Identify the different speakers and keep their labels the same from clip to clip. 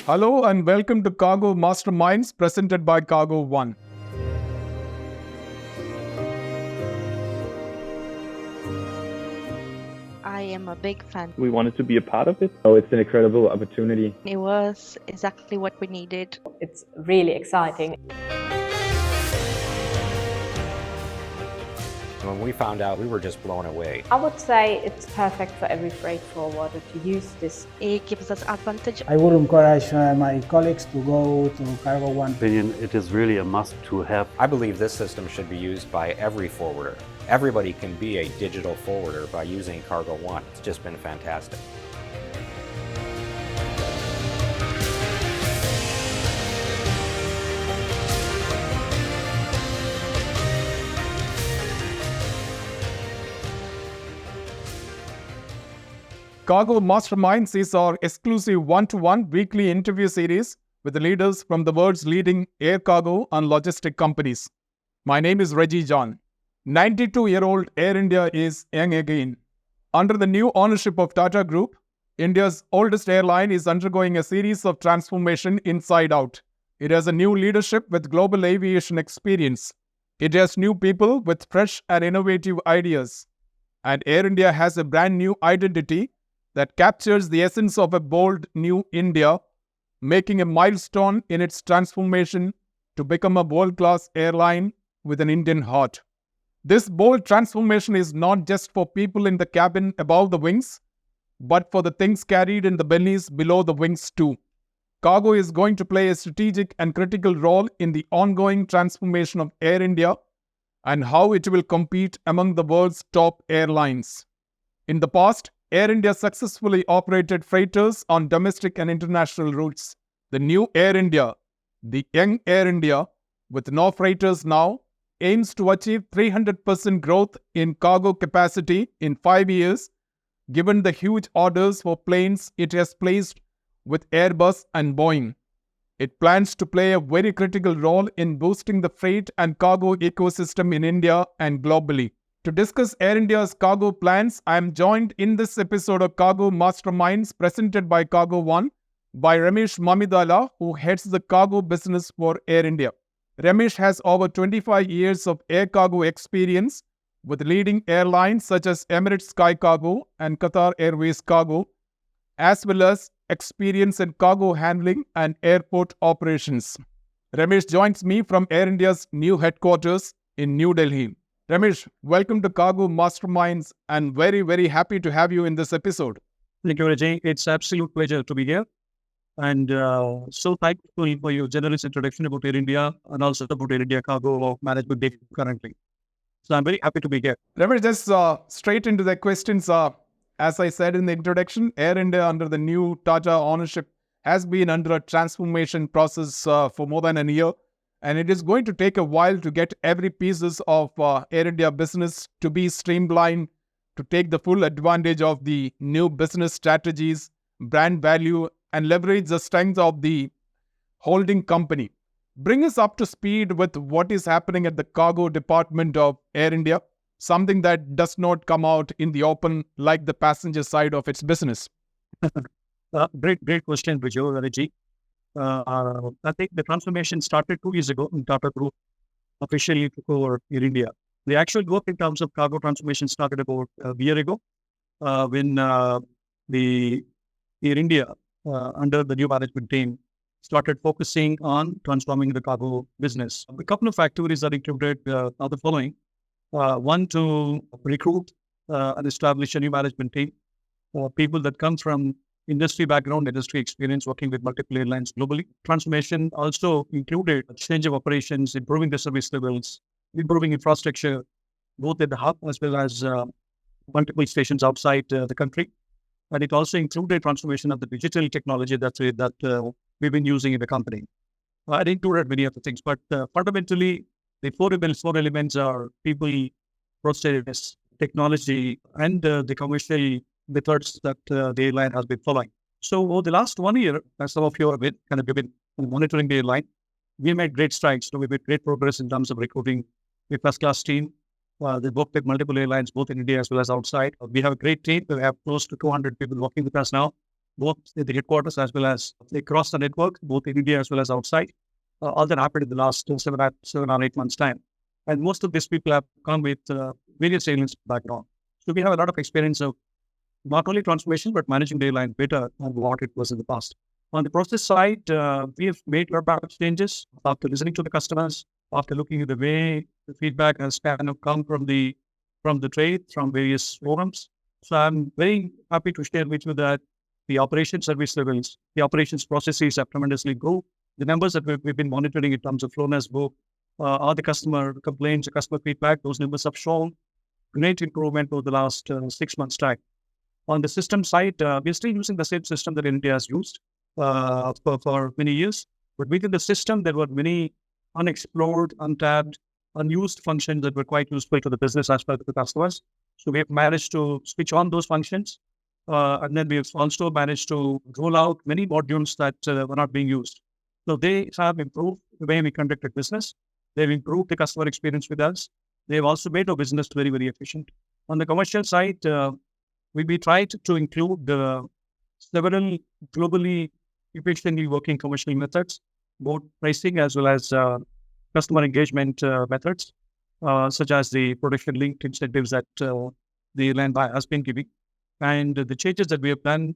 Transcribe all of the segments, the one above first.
Speaker 1: Hello and welcome to Cargo Masterminds presented by cargo.one.
Speaker 2: I am a big fan.
Speaker 3: We wanted to be a part of it. So it's an incredible opportunity.
Speaker 2: It was exactly what we needed.
Speaker 4: It's really exciting.
Speaker 5: When we found out, we were just blown away.
Speaker 4: I would say it's perfect for every freight forwarder to use this.
Speaker 2: It gives us advantage.
Speaker 6: I would encourage my colleagues to go to cargo.one.
Speaker 7: Opinion, it is really a must to have.
Speaker 5: I believe this system should be used by every forwarder. Everybody can be a digital forwarder by using cargo.one. It's just been fantastic.
Speaker 1: Cargo Masterminds is our exclusive one-to-one weekly interview series with the leaders from the world's leading air cargo and logistic companies. My name is Reggie John. 92-year-old Air India is young again. Under the new ownership of Tata Group, India's oldest airline is undergoing a series of transformation inside out. It has a new leadership with global aviation experience. It has new people with fresh and innovative ideas. And Air India has a brand new identity that captures the essence of a bold new India, making a milestone in its transformation to become a world-class airline with an Indian heart. This bold transformation is not just for people in the cabin above the wings, but for the things carried in the bellies below the wings too. Cargo is going to play a strategic and critical role in the ongoing transformation of Air India and how it will compete among the world's top airlines. In the past, Air India successfully operated freighters on domestic and international routes. The new Air India, the young Air India, with no freighters now, aims to achieve 300% growth in cargo capacity in 5 years, given the huge orders for planes it has placed with Airbus and Boeing. It plans to play a very critical role in boosting the freight and cargo ecosystem in India and globally. To discuss Air India's cargo plans, I am joined in this episode of Cargo Masterminds presented by cargo.one by Ramesh Mamidala, who heads the cargo business for Air India. Ramesh has over 25 years of air cargo experience with leading airlines such as Emirates Sky Cargo and Qatar Airways Cargo, as well as experience in cargo handling and airport operations. Ramesh joins me from Air India's new headquarters in New Delhi. Ramesh, welcome to Cargo Masterminds and very happy to have you in this episode.
Speaker 8: Thank you, Reggie. It's an absolute pleasure to be here. And so thankful for your generous introduction about Air India and also about Air India Cargo Management Day currently. So I'm very happy to be here.
Speaker 1: Ramesh, just straight into the questions. As I said in the introduction, Air India under the new Tata ownership has been under a transformation process for more than a year. And it is going to take a while to get every pieces of Air India business to be streamlined, to take the full advantage of the new business strategies, brand value, and leverage the strength of the holding company. Bring us up to speed with what is happening at the cargo department of Air India, something that does not come out in the open like the passenger side of its business.
Speaker 8: Great question, Reggie. I think the transformation started 2 years ago when Tata Group officially took over Air India. The actual work in terms of cargo transformation started about a year ago when the Air India, under the new management team, started focusing on transforming the cargo business. A couple of activities that included are the following. One, to recruit and establish a new management team, people that come from industry background, industry experience working with multiple airlines globally. Transformation also included a change of operations, improving the service levels, improving infrastructure, both at the hub as well as multiple stations outside the country. And it also included transformation of the digital technology that we've been using in the company. It included many other things, but fundamentally, the four elements are people, process, technology, and the commercial methods that the airline has been following. So over the last 1 year, as some of you have been monitoring the airline, we made great strides. So we made great progress in terms of recruiting a first-class team. They work with multiple airlines, both in India as well as outside. We have a great team. We have close to 200 people working with us now. both at the headquarters as well as across the network, both in India as well as outside. All that happened in the last 7 or 8 months' time. And most of these people have come with various airlines background. So we have a lot of experience of not only transformation, but managing the airline better than what it was in the past. On the process side, we have made a lot of changes after listening to the customers, after looking at the way the feedback has kind of come from the trade, from various forums. So I'm very happy to share with you that the operation service levels, the operations processes have tremendously grown. The numbers that we've been monitoring in terms of flowness book, all the customer complaints, the customer feedback, those numbers have shown great improvement over the last 6 months' time. On the system side, we're still using the same system that India has used for many years. But within the system, there were many unexplored, untapped, unused functions that were quite useful to the business as well as the customers. So we have managed to switch on those functions. And then we have also managed to roll out many modules that were not being used. So they have improved the way we conducted business. They've improved the customer experience with us. They've also made our business very, very efficient. On the commercial side, we tried to include several globally efficiently working commercial methods, both pricing as well as customer engagement methods, such as the production-linked incentives that the airline has been giving. And the changes that we have done,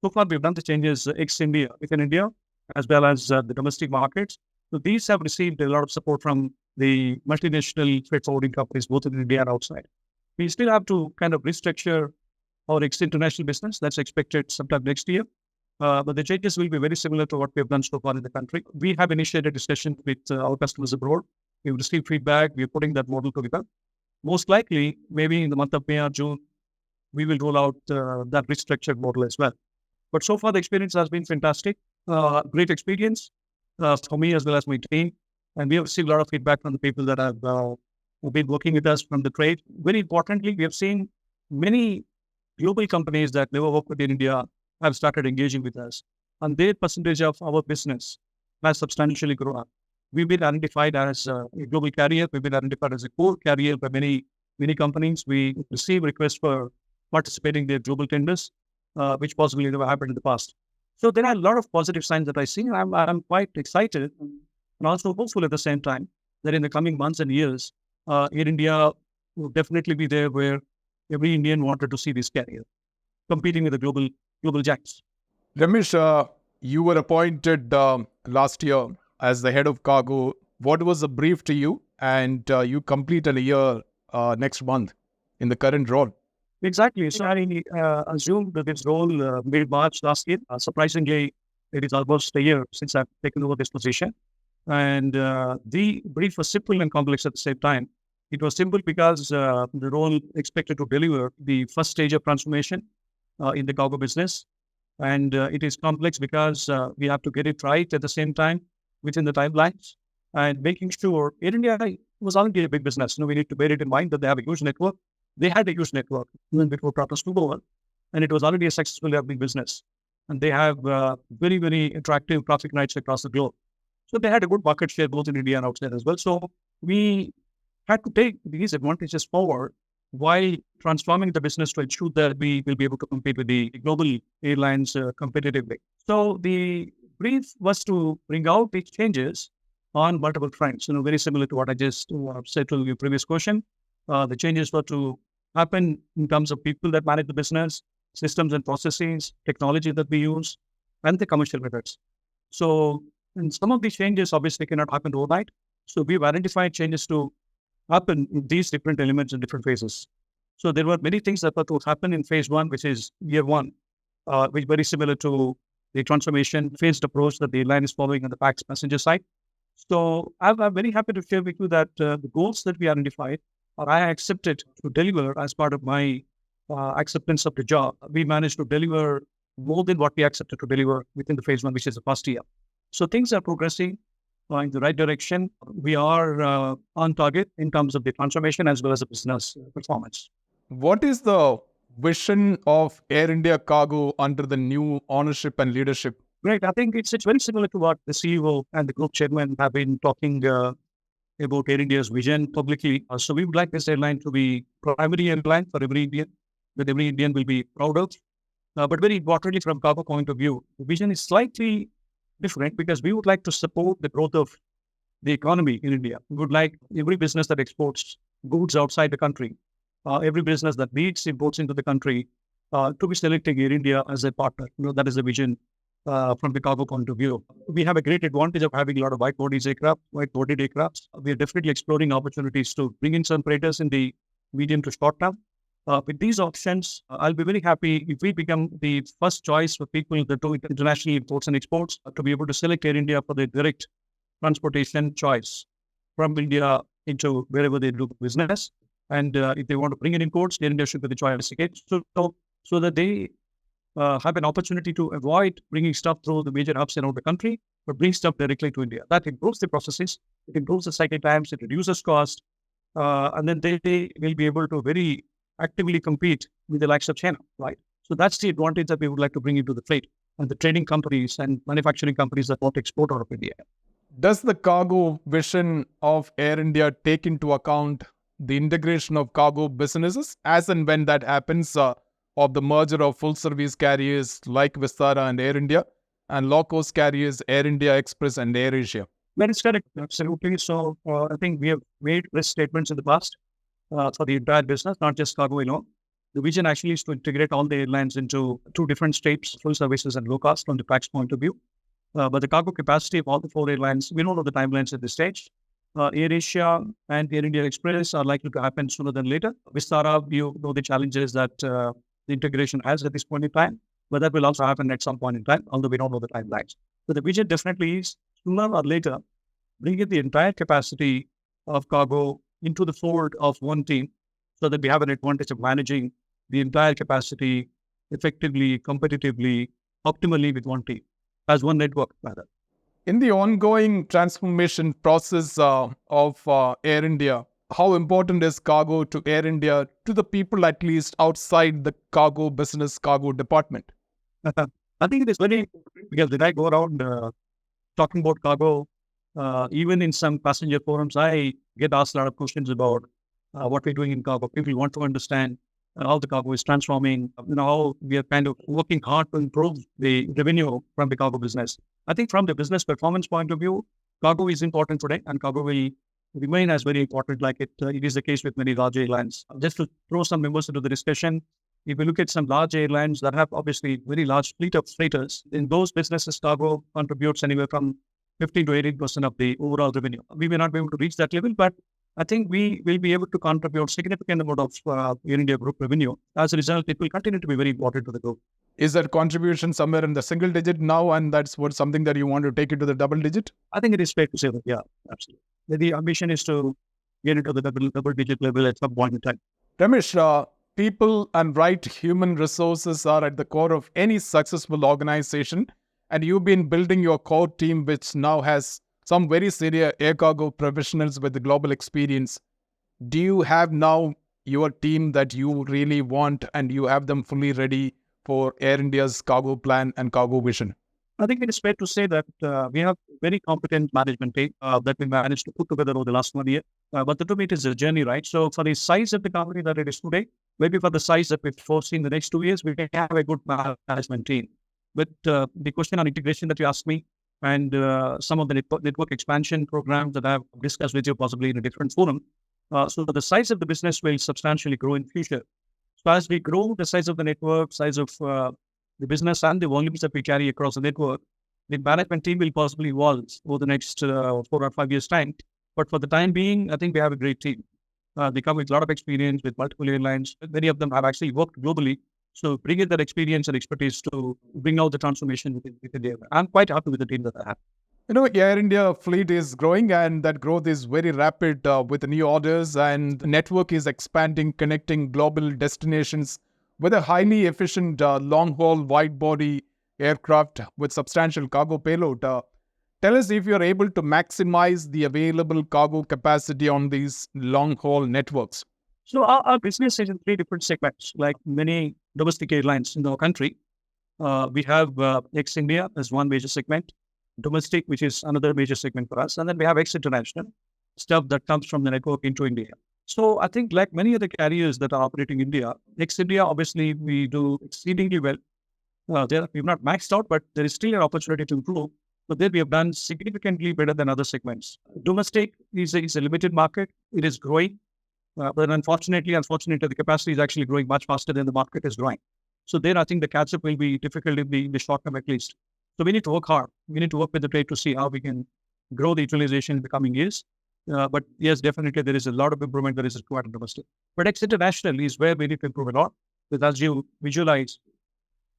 Speaker 8: so far we've done the changes ex-India, within India, as well as the domestic markets. So these have received a lot of support from the multinational freight forwarding companies, both in India and outside. We still have to kind of restructure our international business. That's expected sometime next year. But the changes will be very similar to what we have done so far in the country. We have initiated discussions with our customers abroad. We've received feedback. We're putting that model together. Most likely, maybe in the month of May or June, we will roll out that restructured model as well. But so far, the experience has been fantastic. Great experience for me as well as my team. And we have received a lot of feedback from the people that have been working with us from the trade. Very importantly, we have seen many global companies that never worked with in India have started engaging with us. And their percentage of our business has substantially grown up. We've been identified as a global carrier. We've been identified as a core carrier by many companies. We receive requests for participating in their global tenders, which possibly never happened in the past. So there are a lot of positive signs that I see. I'm quite excited and also hopeful at the same time that in the coming months and years, Air India will definitely be there where every Indian wanted to see this carrier competing with the global giants.
Speaker 1: Ramesh, you were appointed last year as the head of cargo. What was the brief to you? And you completed a year next month in the current role.
Speaker 8: Exactly. So I assumed that this role mid-March last year. Surprisingly, it is almost a year since I've taken over this position. And the brief was simple and complex at the same time. It was simple because the role expected to deliver the first stage of transformation in the cargo business. And it is complex because we have to get it right at the same time within the timelines and making sure Air India was already a big business. We need to bear it in mind that they have a huge network. They had a huge network even before Tata took over, and it was already a successful big business. And they have very, very attractive traffic nights across the globe. So they had a good market share both in India and outside as well. So we had to take these advantages forward while transforming the business to ensure that we will be able to compete with the global airlines competitively. So the brief was to bring out these changes on multiple fronts, very similar to what I just said to your previous question. The changes were to happen in terms of people that manage the business, systems and processes, technology that we use, and the commercial methods. So, and some of these changes obviously cannot happen overnight. So we've identified changes to happen in these different elements in different phases. So there were many things that were to happen in phase one, which is year one, which is very similar to the transformation phased approach that the airline is following on the passenger side. So I'm very happy to share with you that the goals that we identified or I accepted to deliver as part of my acceptance of the job, we managed to deliver more than what we accepted to deliver within the phase one, which is the first year. So things are progressing in the right direction. We are on target in terms of the transformation as well as the business performance.
Speaker 1: What is the vision of Air India Cargo under the new ownership and leadership?
Speaker 8: Great. I think it's very similar to what the CEO and the group chairman have been talking about Air India's vision publicly. So we would like this airline to be primary airline for every Indian, that every Indian will be proud of. But very importantly, from cargo point of view, the vision is slightly different because we would like to support the growth of the economy in India. We would like every business that exports goods outside the country, every business that needs imports into the country, to be selecting Air India as a partner. That is the vision from the cargo point of view. We have a great advantage of having a lot of wide-bodied aircrafts. We are definitely exploring opportunities to bring in some freighters in the medium to short term. With these options, I'll be very happy if we become the first choice for people that do international imports and exports to be able to select Air India for the direct transportation choice from India into wherever they do business. And if they want to bring in imports, Air India should be the choice again. So that they have an opportunity to avoid bringing stuff through the major hubs around the country, but bring stuff directly to India. That improves the processes, it improves the cycle times, it reduces cost, and then they will be able to very actively compete with the likes of China, right? So that's the advantage that we would like to bring into the freight and the trading companies and manufacturing companies that want to export out of India.
Speaker 1: Does the cargo vision of Air India take into account the integration of cargo businesses as and when that happens, of the merger of full service carriers like Vistara and Air India and low cost carriers Air India Express and Air Asia?
Speaker 8: That is correct, absolutely. So I think we have made risk statements in the past for the entire business, not just cargo alone. The vision actually is to integrate all the airlines into two different states, full services and low cost from the tax point of view. But the cargo capacity of all the four airlines, we don't know the timelines at this stage. Air Asia and Air India Express are likely to happen sooner than later. Vistara, you know the challenges that the integration has at this point in time, but that will also happen at some point in time, although we don't know the timelines. So the vision definitely is sooner or later, bringing the entire capacity of cargo into the fold of one team so that we have an advantage of managing the entire capacity effectively, competitively, optimally with one team, as one network rather.
Speaker 1: In the ongoing transformation process of Air India, how important is cargo to Air India, to the people at least outside the cargo business, cargo department?
Speaker 8: I think it is very important because when I go around talking about cargo, even in some passenger forums, I get asked a lot of questions about what we're doing in cargo. People want to understand how the cargo is transforming, how we are kind of working hard to improve the revenue from the cargo business. I think from the business performance point of view, cargo is important today and cargo will remain as very important like it is the case with many large airlines. Just to throw some numbers into the discussion, if you look at some large airlines that have obviously very large fleet of freighters, in those businesses, cargo contributes anywhere from 15 to 18% of the overall revenue. We may not be able to reach that level, but I think we will be able to contribute significant amount of Air India Group revenue. As a result, it will continue to be very important to the group.
Speaker 1: Is that contribution somewhere in the single digit now, and that's what something that you want to take it to the double digit?
Speaker 8: I think it is fair to say that, yeah, absolutely. The ambition is to get into the double digit level at some point in time.
Speaker 1: Ramesh, people and right human resources are at the core of any successful organization, and you've been building your core team, which now has some very senior air cargo professionals with the global experience. Do you have now your team that you really want and you have them fully ready for Air India's cargo plan and cargo vision?
Speaker 8: I think it is fair to say that we have very competent management team that we managed to put together over the last 1 year. But the to me, it is a journey, right? So for the size of the company that it is today, maybe for the size that we foresee in the next 2 years, we can have a good management team. But the question on integration that you asked me, and some of the network expansion programs that I've discussed with you possibly in a different forum. So the size of the business will substantially grow in future. So as we grow the size of the network, size of the business and the volumes that we carry across the network, the management team will possibly evolve over the next 4 or 5 years' time. But for the time being, I think we have a great team. They come with a lot of experience with multiple airlines. Many of them have actually worked globally. So bringing that experience and expertise to bring out the transformation within the airline. I'm quite happy with the team that I have.
Speaker 1: Air India fleet is growing and that growth is very rapid with the new orders, and the network is expanding, connecting global destinations with a highly efficient long-haul wide-body aircraft with substantial cargo payload. Tell us if you're able to maximize the available cargo capacity on these long-haul networks.
Speaker 8: So our business is in 3 different segments, like many domestic airlines in our country. We have ex-India as one major segment, domestic, which is another major segment for us. And then we have ex-international stuff that comes from the network into India. So I think like many other carriers that are operating in India, ex-India, obviously we do exceedingly well We've not maxed out, but there is still an opportunity to improve. But there we have done significantly better than other segments. Domestic is a limited market. It is growing. But unfortunately, the capacity is actually growing much faster than the market is growing. So there, I think the catch-up will be difficult in the short term at least. So we need to work hard. We need to work with the trade to see how we can grow the utilization in the coming years. But yes, definitely there is a lot of improvement that is required in domestic. But ex-international is where we need to improve a lot. Because as you visualize,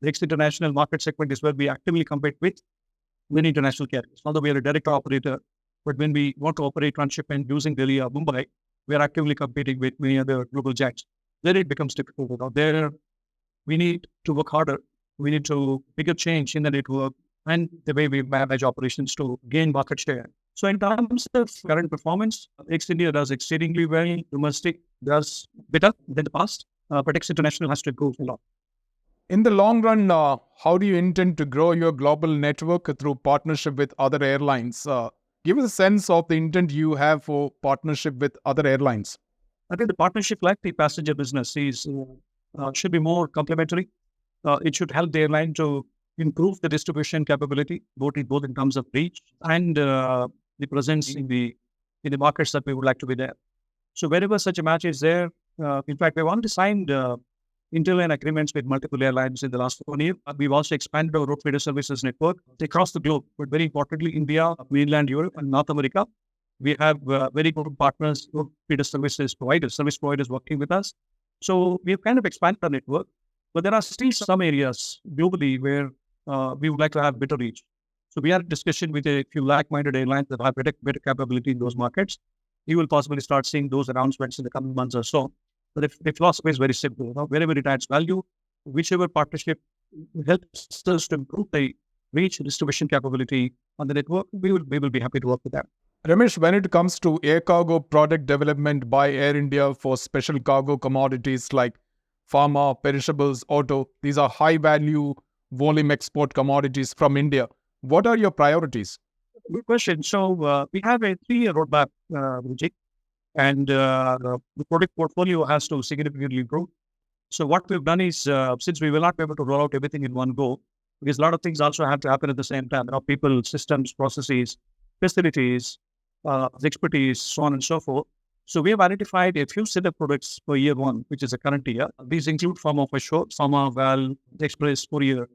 Speaker 8: the ex-international market segment is where we actively compete with many international carriers. Although we are a direct operator, but when we want to operate transshipment using Delhi or Mumbai, we are actively competing with many other global giants. Then it becomes difficult. There, we need to work harder. We need to make a change in the network and the way we manage operations to gain market share. So in terms of current performance, ex-India does exceedingly well. Domestic does better than the past, but ex-international has to improve a lot.
Speaker 1: In the long run, how do you intend to grow your global network through partnership with other airlines? Give us a sense of the intent you have for partnership with other airlines.
Speaker 8: I think the partnership, like the passenger business, should be more complementary. It should help the airline to improve the distribution capability, both in terms of reach and the presence in the markets that we would like to be there. So wherever such a match is there, in fact, we've already signed interline agreements with multiple airlines in the last 1 year. We've also expanded our road feeder services network across the globe, but very importantly, India, mainland Europe, and North America. We have very good partners, road feeder service providers working with us. So we've kind of expanded our network, but there are still some areas globally where we would like to have better reach. So we are in discussion with a few like-minded airlines that have better capability in those markets. You will possibly start seeing those announcements in the coming months or so. But the philosophy is very simple. Wherever it adds value, whichever partnership helps us to improve the reach distribution capability on the network, we will be happy to work with them.
Speaker 1: Ramesh, when it comes to air cargo product development by Air India for special cargo commodities like pharma, perishables, auto, these are high-value volume export commodities from India. What are your priorities?
Speaker 8: Good question. So we have a 3-year roadmap, Vijay. And the product portfolio has to significantly improve. So what we've done is, since we will not be able to roll out everything in one go, because a lot of things also have to happen at the same time. People, systems, processes, facilities, expertise, so on and so forth. So we have identified a few set of products for year 1, which is the current year. These include pharma for sure, pharma, valve, express, courier.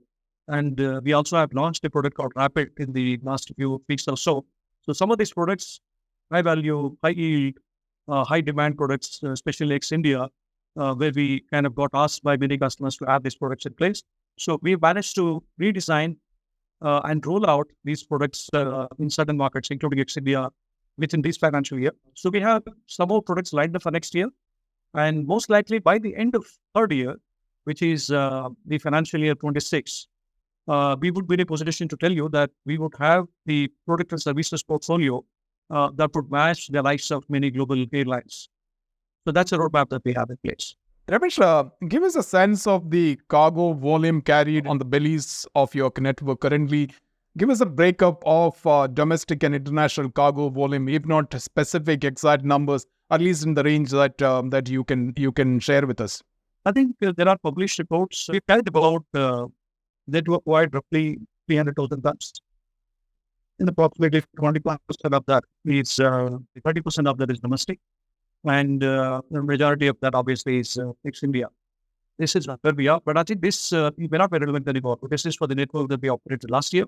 Speaker 8: And we also have launched a product called Rapid in the last few weeks or so. So some of these products, high value, high yield, high demand products, especially ex-India, where we kind of got asked by many customers to have these products in place. So we managed to redesign and roll out these products in certain markets, including ex-India, within this financial year. So we have some more products lined up for next year. And most likely by the end of third year, which is the financial year 26, we would be in a position to tell you that we would have the product and services portfolio that would match the likes of many global airlines. So that's a roadmap that we have in place.
Speaker 1: Ramesh, give us a sense of the cargo volume carried on the bellies of your network currently. Give us a breakup of domestic and international cargo volume, if not specific exact numbers, at least in the range that you can share with us.
Speaker 8: I think there are published reports. We've carried about network wide roughly 300,000 tons. And approximately 20% of that is 30% of that is domestic, and the majority of that obviously is ex-India. This is where we are, but I think this may not be relevant anymore. This is for the network that we operated last year.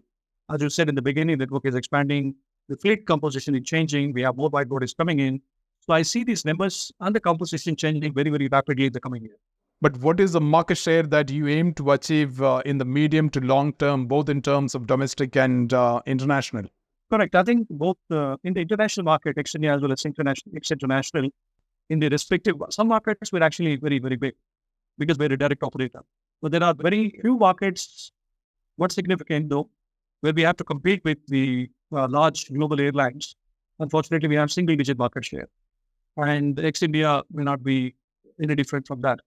Speaker 8: As you said in the beginning, the network is expanding. The fleet composition is changing. We have more wide bodies coming in. So I see these numbers and the composition changing very, very rapidly in the coming year.
Speaker 1: But what is the market share that you aim to achieve in the medium to long term, both in terms of domestic and international?
Speaker 8: Correct. I think both in the international market, ex-India as well as international, in the respective, some markets were actually very, very big because we're a direct operator. But there are very few markets, what's significant though, where we have to compete with the large global airlines. Unfortunately, we have single-digit market share. And ex-India may not be any different from that.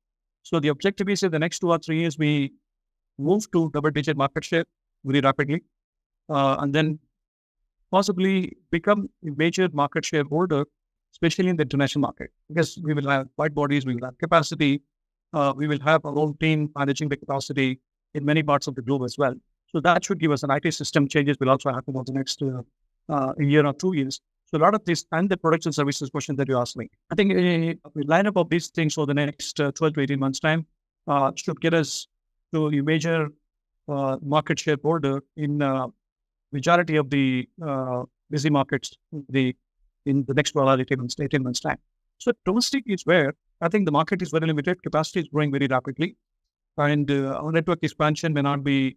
Speaker 8: So the objective is in the next 2 or 3 years, we move to double-digit market share very rapidly, and then possibly become a major market share holder, especially in the international market, because we will have wide bodies, we will have capacity, we will have our own team managing the capacity, in many parts of the globe as well. So that should give us an IT system changes will also happen over the next year or 2 years. So a lot of this and the products and services question that you asked me, I think a lineup of these things for the next 12 to 18 months time should get us to a major market share border in majority of the busy markets in the next 12 or 18 months time. So domestic is where I think the market is very limited. Capacity is growing very rapidly. And our network expansion may not be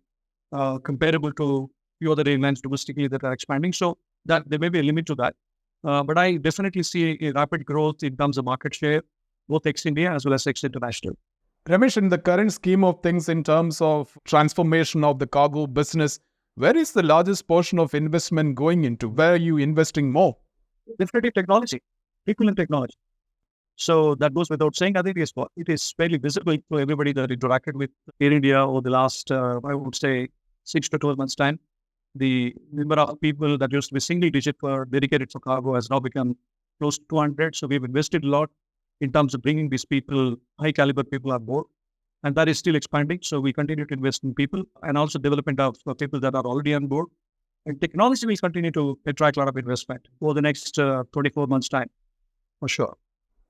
Speaker 8: comparable to few other airlines domestically that are expanding. So that there may be a limit to that. But I definitely see a rapid growth in terms of market share, both ex-India as well as ex-international.
Speaker 1: Ramesh, in the current scheme of things, in terms of transformation of the cargo business, where is the largest portion of investment going into? Where are you investing more?
Speaker 8: Definitely technology, people and technology. So that goes without saying. I think it is fairly visible to everybody that interacted with Air India over the last, I would say, 6 to 12 months' time. The number of people that used to be single digit for dedicated for cargo has now become close to 200. So we've invested a lot in terms of bringing these people, high caliber people on board. And that is still expanding. So we continue to invest in people and also development of people that are already on board. And technology will continue to attract a lot of investment over the next 24 months' time, for sure.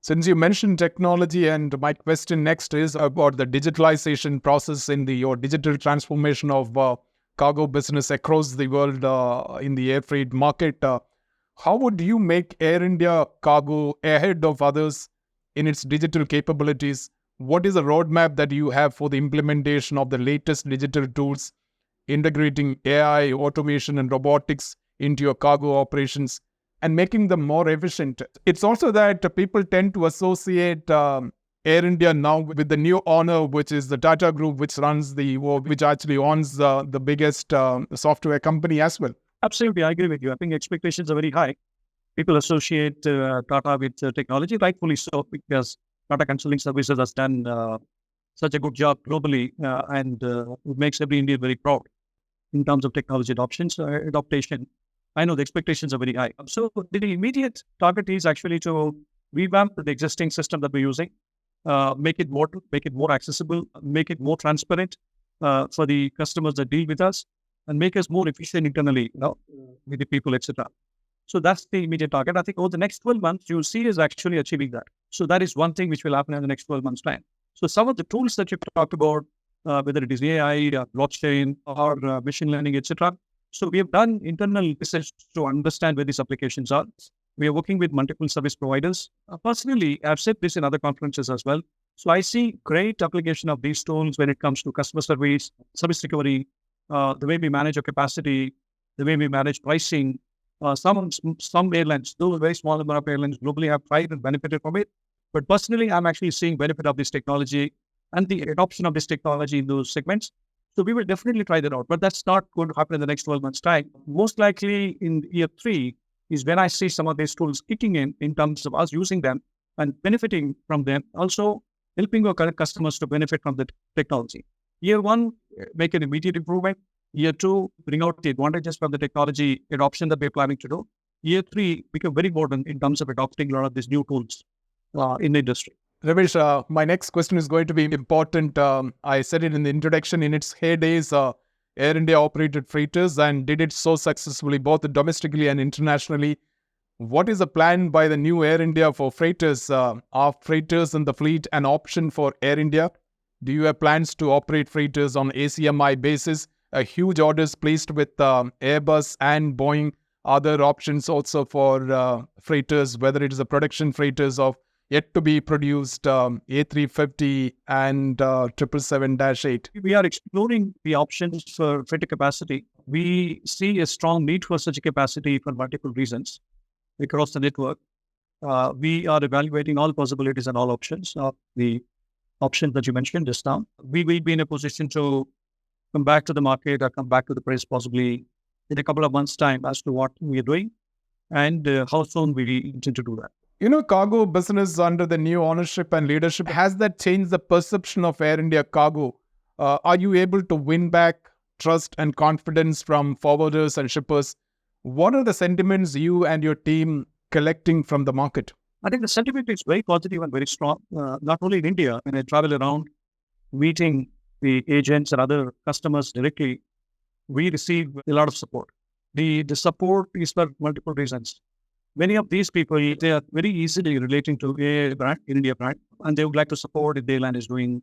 Speaker 1: Since you mentioned technology, and my question next is about the digitalization process in your digital transformation of cargo business across the world in the air freight market. How would you make Air India Cargo ahead of others in its digital capabilities? What is the roadmap that you have for the implementation of the latest digital tools, integrating AI, automation, and robotics into your cargo operations and making them more efficient? It's also that people tend to associate Air India now with the new owner, which is the Tata Group, which actually owns the biggest software company as well.
Speaker 8: Absolutely, I agree with you. I think expectations are very high. People associate Tata with technology, rightfully so, because Tata Consulting Services has done such a good job globally, and it makes every Indian very proud in terms of technology adaptation. I know the expectations are very high. So the immediate target is actually to revamp the existing system that we're using, make it more accessible, make it more transparent for the customers that deal with us, and make us more efficient internally, with the people, etc. So that's the immediate target. I think over the next 12 months, you'll see us actually achieving that. So that is one thing which will happen in the next 12 months' time. So some of the tools that you've talked about, whether it is AI, blockchain, or machine learning, etc. So we have done internal research to understand where these applications are. We are working with multiple service providers. Personally, I've said this in other conferences as well. So I see great application of these tools when it comes to customer service recovery, the way we manage our capacity, the way we manage pricing. Some airlines, though a very small number of airlines globally have tried and benefited from it. But personally, I'm actually seeing benefit of this technology and the adoption of this technology in those segments. So we will definitely try that out. But that's not going to happen in the next 12 months' time. Most likely in year 3 is when I see some of these tools kicking in terms of us using them and benefiting from them. Also helping our current customers to benefit from the technology. Year 1, make an immediate improvement. Year 2, bring out the advantages from the technology adoption that we're planning to do. Year 3, become very modern in terms of adopting a lot of these new tools in the industry.
Speaker 1: Ramesh, my next question is going to be important. I said it in the introduction. In its heydays, Air India operated freighters and did it so successfully, both domestically and internationally. What is the plan by the new Air India for freighters? Are freighters in the fleet an option for Air India? Do you have plans to operate freighters on ACMI basis? Huge orders placed with Airbus and Boeing. Other options also for freighters, whether it is the production freighters of yet to be produced A350 and 777-8.
Speaker 8: We are exploring the options for freighter capacity. We see a strong need for such a capacity for multiple reasons across the network. We are evaluating all possibilities and all options. The option that you mentioned just now, we will be in a position to come back to the market or come back to the press possibly in a couple of months' time as to what we are doing and how soon we intend to do that.
Speaker 1: Cargo business under the new ownership and leadership, has that changed the perception of Air India Cargo? Are you able to win back trust and confidence from forwarders and shippers? What are the sentiments you and your team collecting from the market?
Speaker 8: I think the sentiment is very positive and very strong, not only in India. When I travel around, meeting the agents and other customers directly, we receive a lot of support. The support is for multiple reasons. Many of these people, they are very easily relating to a brand, India brand, and they would like to support if the airline is doing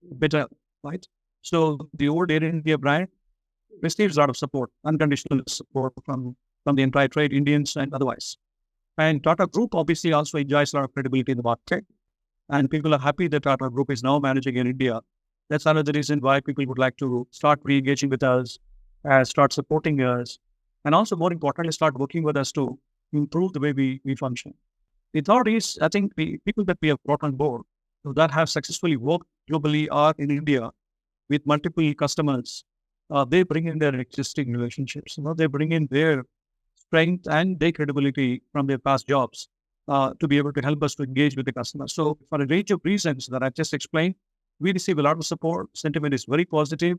Speaker 8: better, right? So the old Air India brand receives a lot of support, unconditional support from the entire trade, Indians and otherwise. And Tata Group obviously also enjoys a lot of credibility in the market. And people are happy that Tata Group is now managing in India. That's another reason why people would like to start re-engaging with us, start supporting us, and also more importantly, start working with us to improve the way we function. The third is, I think the people that we have brought on board that have successfully worked globally are in India with multiple customers. They bring in their existing relationships. They bring in their strength and their credibility from their past jobs to be able to help us to engage with the customer. So for a range of reasons that I just explained, we receive a lot of support. Sentiment is very positive,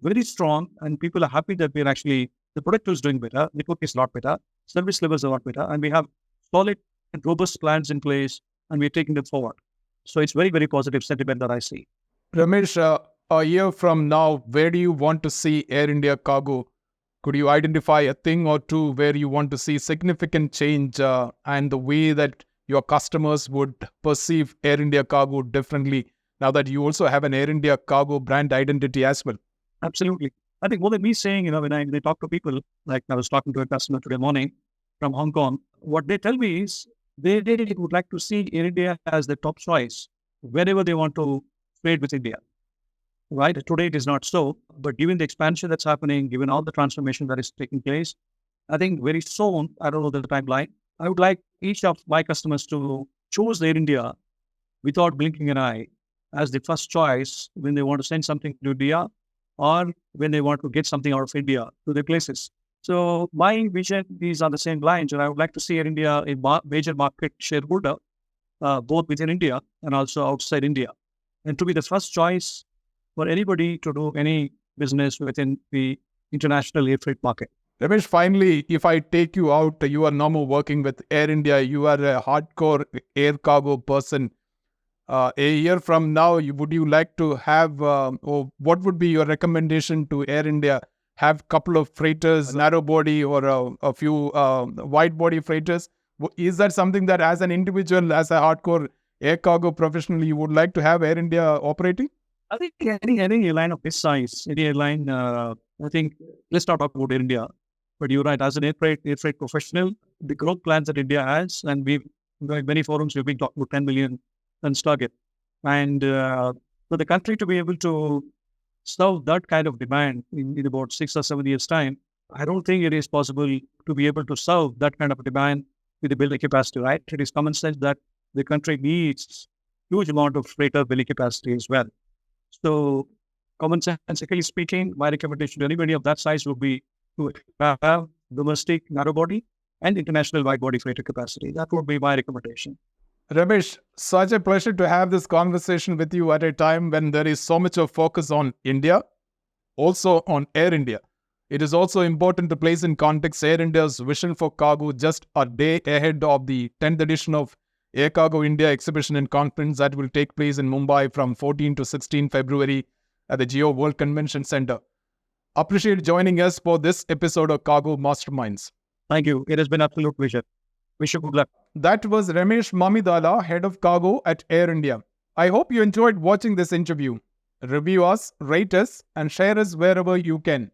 Speaker 8: very strong, and people are happy that we're actually, the product is doing better, network is a lot better, service levels are a lot better, and we have solid and robust plans in place, and we're taking them forward. So it's very, very positive sentiment that I see.
Speaker 1: Ramesh, a year from now, where do you want to see Air India Cargo? Could you identify a thing or two where you want to see significant change and the way that your customers would perceive Air India Cargo differently now that you also have an Air India Cargo brand identity as well?
Speaker 8: Absolutely. I think more than me saying, when I talk to people, like I was talking to a customer today morning from Hong Kong, what they tell me is they would like to see Air India as the top choice whenever they want to trade with India. Right? Today it is not so, but given the expansion that's happening, given all the transformation that is taking place, I think very soon, I don't know the timeline, I would like each of my customers to choose Air India without blinking an eye as the first choice when they want to send something to India or when they want to get something out of India to their places. So my vision is on the same lines, and I would like to see Air India a major market shareholder, both within India and also outside India, and to be the first choice for anybody to do any business within the international air freight market.
Speaker 1: Ramesh, finally, if I take you out, you are no more working with Air India, you are a hardcore air cargo person. A year from now, would you like to have, or what would be your recommendation to Air India? Have a couple of freighters, narrow body, or a few wide body freighters? Is that something that as an individual, as a hardcore air cargo professional, you would like to have Air India operating?
Speaker 8: I think any airline of this size, any airline, I think, let's not talk about Air India, but you're right, as an air freight professional, the growth plans that India has, and we've, in many forums, we've been talking about 10 million tons target. And for the country to be able to serve that kind of demand in about 6 or 7 years' time, I don't think it is possible to be able to serve that kind of demand with the belly capacity, right? It is common sense that the country needs huge amount of freighter belly capacity as well. So, common sensically speaking, my recommendation to anybody of that size would be to have domestic narrow body and international wide body freighter capacity. That would be my recommendation.
Speaker 1: Ramesh, such a pleasure to have this conversation with you at a time when there is so much of focus on India, also on Air India. It is also important to place in context Air India's vision for cargo just a day ahead of the 10th edition of Air Cargo India exhibition and conference that will take place in Mumbai from 14 to 16 February at the Geo World Convention Center. Appreciate joining us for this episode of Cargo Masterminds.
Speaker 8: Thank you. It has been an absolute pleasure. Wish you good luck.
Speaker 1: That was Ramesh Mamidala, Head of Cargo at Air India. I hope you enjoyed watching this interview. Review us, rate us, and share us wherever you can.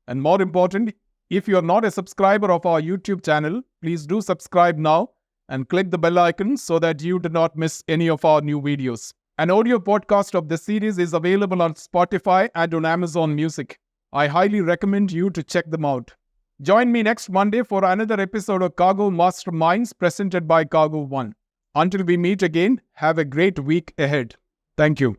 Speaker 1: And more important, if you are not a subscriber of our YouTube channel, please do subscribe now and click the bell icon so that you do not miss any of our new videos. An audio podcast of this series is available on Spotify and on Amazon Music. I highly recommend you to check them out. Join me next Monday for another episode of Cargo Masterminds presented by cargo.one. Until we meet again, have a great week ahead. Thank you.